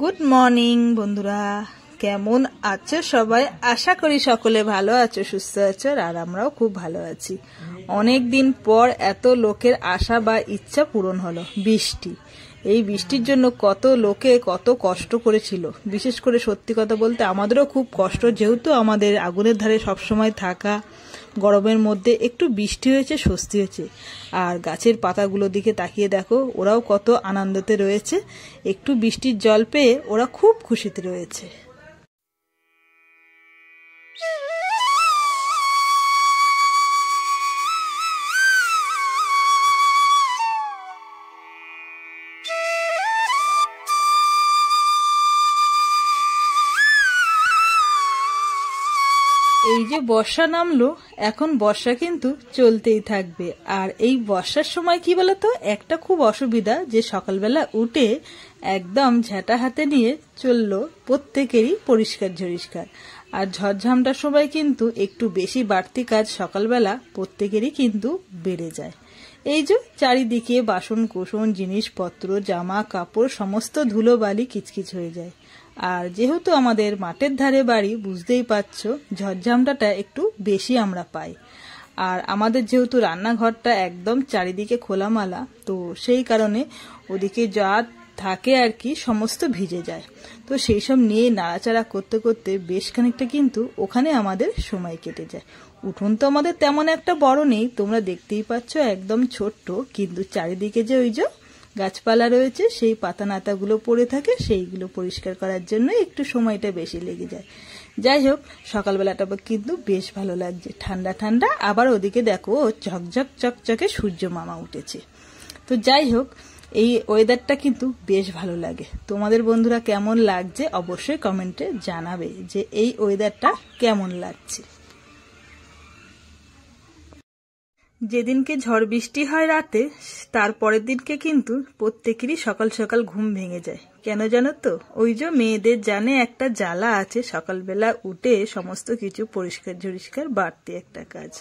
Good morning বন্ধুরা, কেমন আছো সবাই? আশা করি সকলে ভালো আছো, সুস্থ আছো, আর আমরাও খুব ভালো আছি। অনেক দিন পর এত লোকের আশা বা ইচ্ছা পূরণ হলো। বৃষ্টি, এই বৃষ্টির জন্য কত লোকে কত কষ্ট করেছিল। বিশেষ করে সত্যি কথা বলতে আমাদেরও খুব কষ্ট, যেহেতু আমাদের আগুনের ধারে সবসময় থাকা, গরমের মধ্যে একটু বৃষ্টি হয়েছে, স্বস্তি হয়েছে। আর গাছের পাতাগুলোর দিকে তাকিয়ে দেখো, ওরাও কত আনন্দতে রয়েছে। একটু বৃষ্টির জল পেয়ে ওরা খুব খুশিতে রয়েছে। এই যে বর্ষা নামলো, এখন বর্ষা কিন্তু চলতেই থাকবে। আর এই বর্ষার সময় কি বলতো, একটা খুব অসুবিধা, যে সকালবেলা উঠে একদম ঝাঁটা হাতে নিয়ে চললো প্রত্যেকেরই পরিষ্কার ঝরিষ্কার। আর ঝড়ঝামটার সময় কিন্তু একটু বেশি বাড়তি কাজ সকালবেলা প্রত্যেকেরই কিন্তু বেড়ে যায়। এই যে চারিদিকে বাসন কোসন, জিনিসপত্র, জামা কাপড় সমস্ত ধুলোবালি কিচকিচ হয়ে যায়। আর যেহেতু আমাদের মাঠের ধারে বাড়ি, বুঝতেই পারছো ঝড়ঝামটাটা একটু বেশি আমরা পাই। আর আমাদের যেহেতু রান্নাঘরটা একদম চারিদিকে খোলামালা, তো সেই কারণে ওদিকে যা থাকে আর কি সমস্ত ভিজে যায়। তো সেই সব নিয়ে নাড়াচাড়া করতে করতে বেশ খানিকটা কিন্তু ওখানে আমাদের সময় কেটে যায়। উঠোন তো আমাদের তেমন একটা বড় নেই, তোমরা দেখতেই পাচ্ছ একদম ছোট্ট, কিন্তু চারিদিকে যে ওই যে গাছপালা রয়েছে, সেই পাতা নাতাগুলো পড়ে থাকে, সেইগুলো পরিষ্কার করার জন্য একটু সময়টা বেশি লেগে যায়। যাই হোক, সকালবেলাটা কিন্তু বেশ ভালো লাগছে, ঠান্ডা ঠান্ডা। আবার ওদিকে দেখো ঝকঝক চকচকে সূর্য মামা উঠেছে। তো যাই হোক, এই ওয়েদারটা কিন্তু বেশ ভালো লাগে। তোমাদের বন্ধুরা কেমন লাগছে অবশ্যই কমেন্টে জানাবে, যে এই ওয়েদারটা কেমন লাগছে। যেদিনকে ঝড় বৃষ্টি হয় রাতে, তার পরের দিনকে কিন্তু প্রত্যেকেরই সকাল সকাল ঘুম ভেঙে যায়। কেন জানো তো? ওই যে মেয়েদের জানে একটা জ্বালা আছে, সকালবেলা উঠে সমস্ত কিছু পরিষ্কার ঝরিষ্কার বাড়তি একটা কাজ।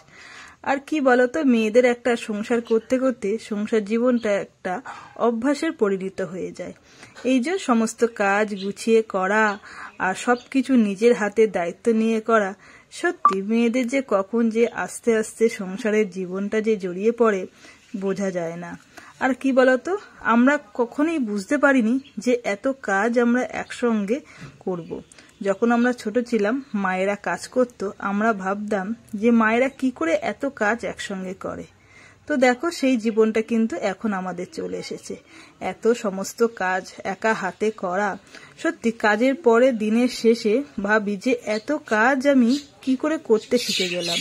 আর কি বলতো, মেয়েদের একটা সংসার করতে করতে সংসার জীবনটা একটা অভ্যাসের পরিণত হয়ে যায়। এই যে সমস্ত কাজ গুছিয়ে করা আর সবকিছু নিজের হাতে দায়িত্ব নিয়ে করা, সত্যি মেয়েদের যে কখন যে আস্তে আস্তে সংসারের জীবনটা যে জড়িয়ে পড়ে বোঝা যায় না। আর কি বলতো, আমরা কখনোই বুঝতে পারিনি যে এত কাজ আমরা একসঙ্গে করব। যখন আমরা ছোট ছিলাম, মায়েরা কাজ করত, আমরা ভাবতাম যে মায়েরা কি করে এত কাজ একসঙ্গে করে। তো দেখো, সেই জীবনটা কিন্তু এখন আমাদের চলে এসেছে। এত সমস্ত কাজ একা হাতে করা, সত্যি কাজের পরে দিনের শেষে ভাবি যে এত কাজ আমি কি করে করতে শিখে গেলাম।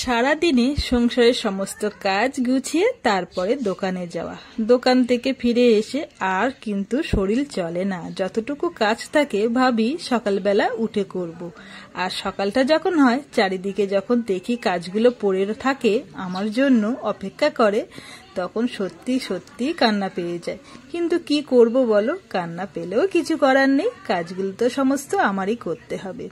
সারাদিনে সংসারের সমস্ত কাজ গুছিয়ে তারপরে দোকানে যাওয়া, দোকান থেকে ফিরে এসে আর কিন্তু শরীর চলে না। যতটুকু কাজ থাকে ভাবি সকালবেলা উঠে করব। আর সকালটা যখন হয়, চারিদিকে যখন দেখি কাজগুলো পড়ে থাকে আমার জন্য অপেক্ষা করে, তখন সত্যি সত্যি কান্না পেয়ে যায়। কিন্তু কি করব বলো, কান্না পেলেও কিছু করার নেই, কাজগুলো তো সমস্ত আমারই করতে হবে।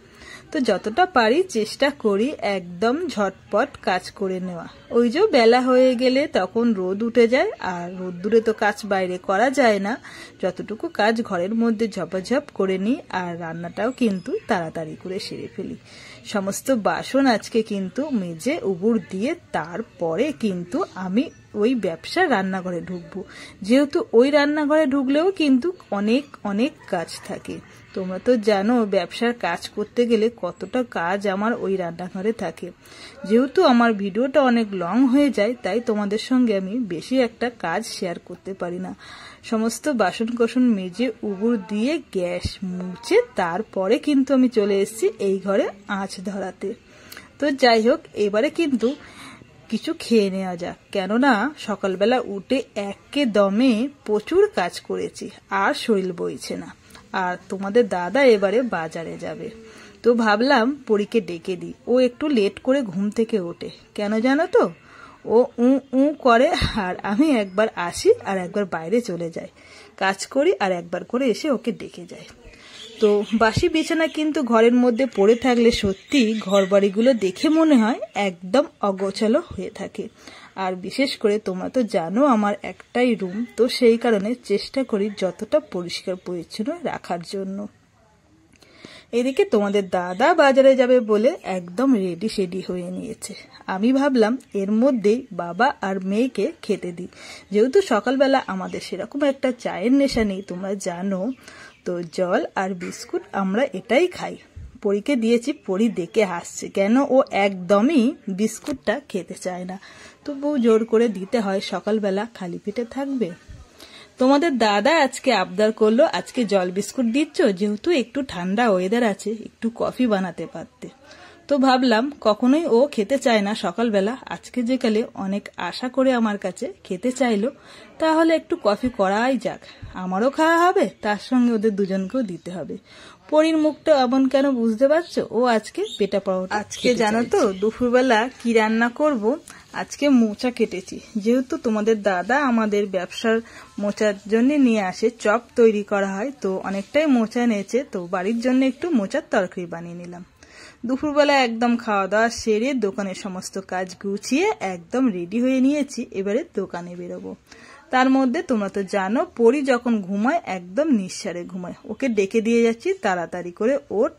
তো যতটা পারি চেষ্টা করি একদম ঝটপট কাজ করে নেওয়া। ওই যে বেলা হয়ে গেলে তখন রোদ উঠে যায়, আর রোদ্দুরে তো কাজ বাইরে করা যায় না। যতটুকু কাজ ঘরের মধ্যে ঝপাঝপ করে নিই, আর রান্নাটাও কিন্তু তাড়াতাড়ি করে সেরে ফেলি। সমস্ত বাসন আজকে কিন্তু মেজে উবুর দিয়ে তারপরে কিন্তু আমি ওই ব্যবসার রান্নাঘরে ঢুকবো। যেহেতু ওই রান্নাঘরে ঢুকলেও কিন্তু অনেক অনেক কাজ থাকে। তোমরা তো জানো ব্যবসার কাজ করতে গেলে কতটা কাজ আমার ওই রান্নাঘরে থাকে। যেহেতু আমার ভিডিওটা অনেক লং হয়ে যায়, তাই তোমাদের সঙ্গে আমি বেশি একটা কাজ শেয়ার করতে পারি না। সমস্ত বাসন কোসন মেজে উবুর দিয়ে গ্যাস মুছে তারপরে কিন্তু আমি চলে এসেছি এই ঘরে আঁচ ধরাতে। তো যাই হোক, এবারে কিন্তু কিছু খেয়ে নেওয়া যাক, কেননা সকালবেলা উঠে একে দমে প্রচুর কাজ করেছি, আর শরীর বইছে না। আর তোমাদের দাদা এবারে বাজারে যাবে, তো ভাবলাম পরীকে ডেকে দিই। ও একটু লেট করে ঘুম থেকে ওঠে, কেন জানো তো? ও উ করে, আর আমি একবার আসি আর একবার বাইরে চলে যাই, কাজ করি আর একবার করে এসে ওকে ডেকে যাই। তো বাসি বিছানা কিন্তু ঘরের মধ্যে পড়ে থাকলে সত্যি ঘরবাড়িগুলো দেখে মনে হয় একদম অগোছালো হয়ে থাকে। আর বিশেষ করে তোমরা তো জানো আমার একটাই রুম, তো সেই কারণে চেষ্টা করি যতটা পরিষ্কার পরিচ্ছন্ন রাখার জন্য। এদিকে তোমাদের দাদা বাজারে যাবে বলে একদম রেডি সেডি হয়ে নিয়েছে। আমি ভাবলাম এর মধ্যেই বাবা আর মেয়েকে খেতে দিই, যেহেতু সকালবেলা আমাদের সেরকম একটা চায়ের নেশা নেই তোমরা জানো, তো জল আর বিস্কুট আমরা এটাই খাই। পরীকে দিয়েছি, পরী দেখে হাসছে, কেন ও একদমই বিস্কুটটা খেতে চায় না, তবুও জোর করে দিতে হয়, সকালবেলা খালি পেটে থাকবে। তোমাদের দাদা আজকে আবদার করলো আজকে জল বিস্কুট দিচ্ছ, যেহেতু একটু ঠান্ডা ওয়েদার আছে একটু কফি বানাতে পারতে। তো ভাবলাম কখনোই ও খেতে চায় না সকালবেলা, আজকে যে কালে অনেক আশা করে আমার কাছে খেতে চাইলো, তাহলে একটু কফি করাই যাক, আমারও খাওয়া হবে, তার সঙ্গে ওদের দুজনকেও দিতে হবে। পরীর মুখটা এমন কেন বুঝতে পারছো, ও আজকে পেটা পাউরুটি আজকে জানো তো দুপুরবেলা কি রান্না করব। আজকে মোচা কেটেছি, যেহেতু তোমাদের দাদা আমাদের ব্যবসার মোচার জন্য নিয়ে আসে, চপ তৈরি করা হয়, তো অনেকটাই মোচা এনেছে, তো বাড়ির জন্য একটু মোচার তরকারি বানিয়ে নিলাম। দুপুরবেলা একদম খাওয়া দাওয়া সেরে দোকানের সমস্ত কাজ গুছিয়ে একদম রেডি হয়ে নিয়েছি, এবারে দোকানে বেরোবো। তার মধ্যে তোমরা তো জানো পরী যখন ঘুমায় একদম নিঃসারে ঘুমায়, ওকে ডেকে দিয়ে যাচ্ছি তাড়াতাড়ি করে ওঠ,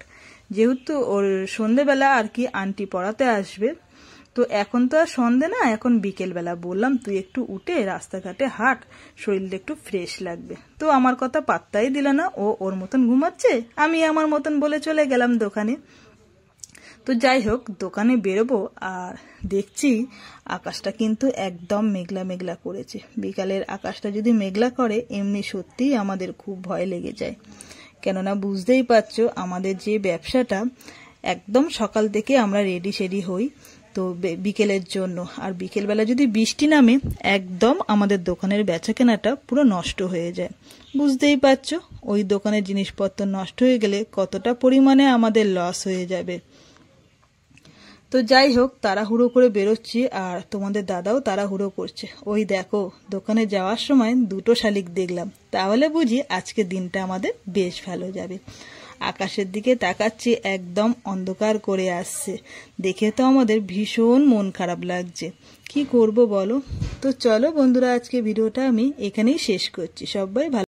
যেহেতু ওর সন্ধেবেলা আর কি আন্টি পড়াতে আসবে। তো এখন তো আর সন্ধে না, এখন বিকেলবেলা, বললাম তুই একটু উঠে রাস্তাঘাটে হাঁট, শরীরটা একটু ফ্রেশ লাগবে। তো আমার কথা পাত্তাই দিল না, ও ওর মতন ঘুমাচ্ছে, আমি আমার মতন বলে চলে গেলাম দোকানে। তো যাই হোক দোকানে বেরোবো, আর দেখছি আকাশটা কিন্তু একদম মেঘলা মেঘলা করেছে। বিকালের আকাশটা যদি মেঘলা করে এমনি সত্যিই আমাদের খুব ভয় লেগে যায়, কেননা বুঝতেই পারছো আমাদের যে ব্যবসাটা একদম সকাল থেকে আমরা রেডি সেডি হই তো বিকেলের জন্য, আর বিকেলবেলা যদি বৃষ্টি নামে একদম আমাদের দোকানের বেচা কেনাটা পুরো নষ্ট হয়ে যায়। বুঝতেই পারছো ওই দোকানের জিনিসপত্র নষ্ট হয়ে গেলে কতটা পরিমাণে আমাদের লস হয়ে যাবে। তো যাই হোক তাড়াহুড়ো করে বেরোচ্ছি, আর তোমাদের দাদাও তাড়াহুড়ো করছে। ওই দেখো দোকানে যাওয়ার সময় দুটো শালিক দেখলাম, তাহলে বুঝি আজকে দিনটা আমাদের বেশ ভালো যাবে। আকাশের দিকে তাকাচ্ছি একদম অন্ধকার করে আসছে, দেখে তো আমাদের ভীষণ মন খারাপ লাগছে, কি করব বলো। তো চলো বন্ধুরা আজকে ভিডিওটা আমি এখানেই শেষ করছি, সবাই ভালো